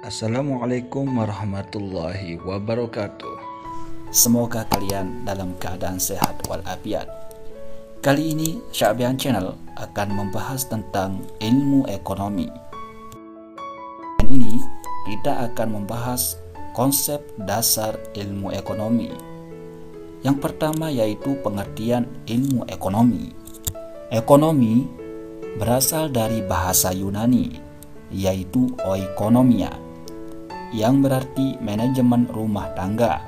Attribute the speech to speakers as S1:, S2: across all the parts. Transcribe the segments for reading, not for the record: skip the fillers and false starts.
S1: Assalamualaikum warahmatullahi wabarakatuh.
S2: Semoga kalian dalam keadaan sehat walafiat. Kali ini Syabian Channel akan membahas tentang ilmu ekonomi. Dan ini kita akan membahas konsep dasar ilmu ekonomi. Yang pertama yaitu pengertian ilmu ekonomi. Ekonomi berasal dari bahasa Yunani yaitu oikonomia, yang berarti manajemen rumah tangga.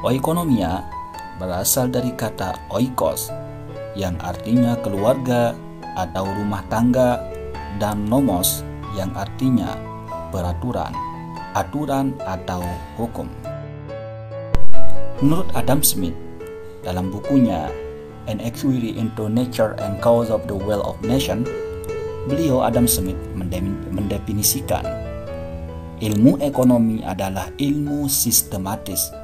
S2: Oikonomia berasal dari kata oikos, yang artinya keluarga atau rumah tangga, dan nomos yang artinya peraturan, aturan atau hukum. Menurut Adam Smith, dalam bukunya An Inquiry into Nature and Cause of the Wealth of Nations, beliau Adam Smith mendefinisikan ilmu ekonomi adalah ilmu sistematis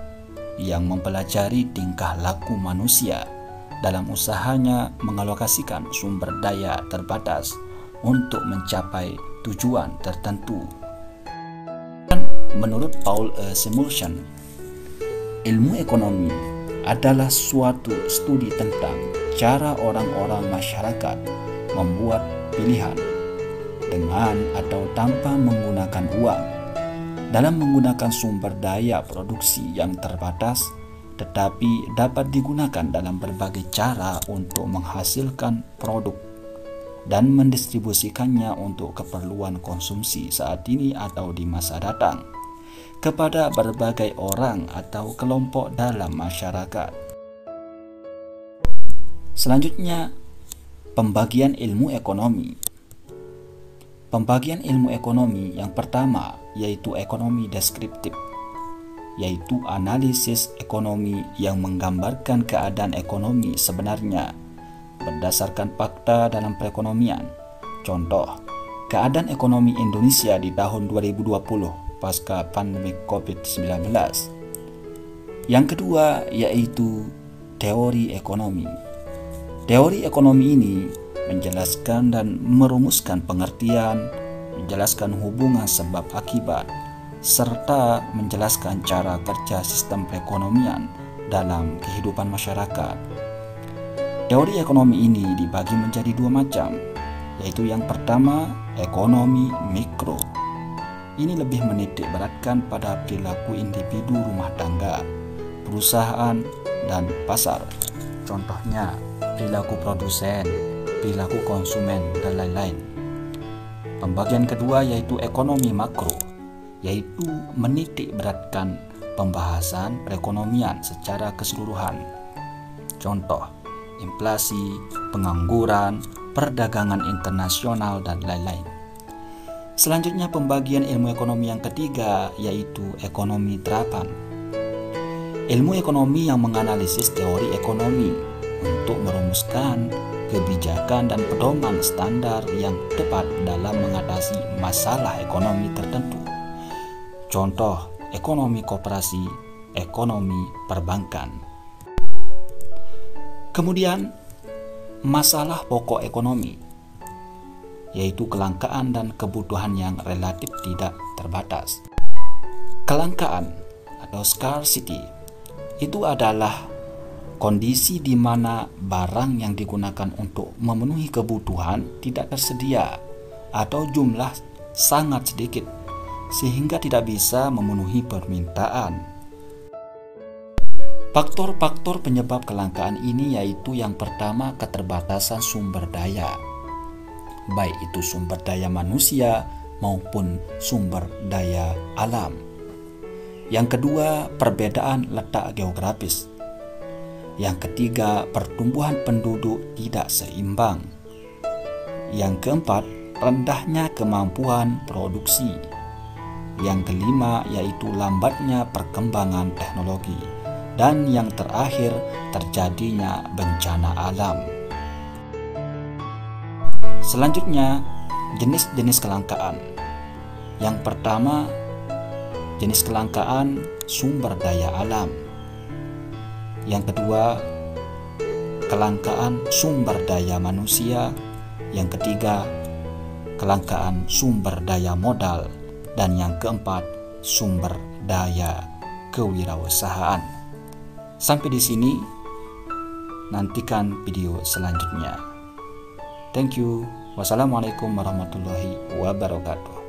S2: yang mempelajari tingkah laku manusia dalam usahanya mengalokasikan sumber daya terbatas untuk mencapai tujuan tertentu. Menurut Paul Samuelson, ilmu ekonomi adalah suatu studi tentang cara orang-orang masyarakat membuat pilihan dengan atau tanpa menggunakan uang dalam menggunakan sumber daya produksi yang terbatas, tetapi dapat digunakan dalam berbagai cara untuk menghasilkan produk dan mendistribusikannya untuk keperluan konsumsi saat ini atau di masa datang kepada berbagai orang atau kelompok dalam masyarakat. Selanjutnya, pembagian ilmu ekonomi. Pembagian ilmu ekonomi yang pertama yaitu ekonomi deskriptif, yaitu analisis ekonomi yang menggambarkan keadaan ekonomi sebenarnya berdasarkan fakta dalam perekonomian. Contoh, keadaan ekonomi Indonesia di tahun 2020 pasca pandemi COVID-19. Yang kedua yaitu teori ekonomi. Teori ekonomi ini menjelaskan dan merumuskan pengertian, menjelaskan hubungan sebab akibat, serta menjelaskan cara kerja sistem perekonomian dalam kehidupan masyarakat. Teori ekonomi ini dibagi menjadi dua macam, yaitu yang pertama, ekonomi mikro. Ini lebih menitik beratkan pada perilaku individu rumah tangga, perusahaan, dan pasar. Contohnya, perilaku produsen, perilaku konsumen, dan lain-lain. Pembagian kedua yaitu ekonomi makro, yaitu menitik beratkan pembahasan perekonomian secara keseluruhan. Contoh, inflasi, pengangguran, perdagangan internasional, dan lain-lain. Selanjutnya pembagian ilmu ekonomi yang ketiga yaitu ekonomi terapan. Ilmu ekonomi yang menganalisis teori ekonomi untuk merumuskan kebijakan dan pedoman standar yang tepat dalam mengatasi masalah ekonomi tertentu. Contoh, ekonomi koperasi, ekonomi perbankan. Kemudian, masalah pokok ekonomi, yaitu kelangkaan dan kebutuhan yang relatif tidak terbatas. Kelangkaan atau scarcity itu adalah kondisi di mana barang yang digunakan untuk memenuhi kebutuhan tidak tersedia atau jumlah sangat sedikit sehingga tidak bisa memenuhi permintaan. Faktor-faktor penyebab kelangkaan ini yaitu yang pertama keterbatasan sumber daya, baik itu sumber daya manusia maupun sumber daya alam. Yang kedua, perbedaan letak geografis. Yang ketiga, pertumbuhan penduduk tidak seimbang. Yang keempat, rendahnya kemampuan produksi. Yang kelima, yaitu lambatnya perkembangan teknologi. Dan yang terakhir, terjadinya bencana alam. Selanjutnya, jenis-jenis kelangkaan. Yang pertama, jenis kelangkaan sumber daya alam. Yang kedua, kelangkaan sumber daya manusia. Yang ketiga, kelangkaan sumber daya modal. Dan yang keempat, sumber daya kewirausahaan. Sampai di sini, nantikan video selanjutnya. Thank you. Wassalamualaikum warahmatullahi wabarakatuh.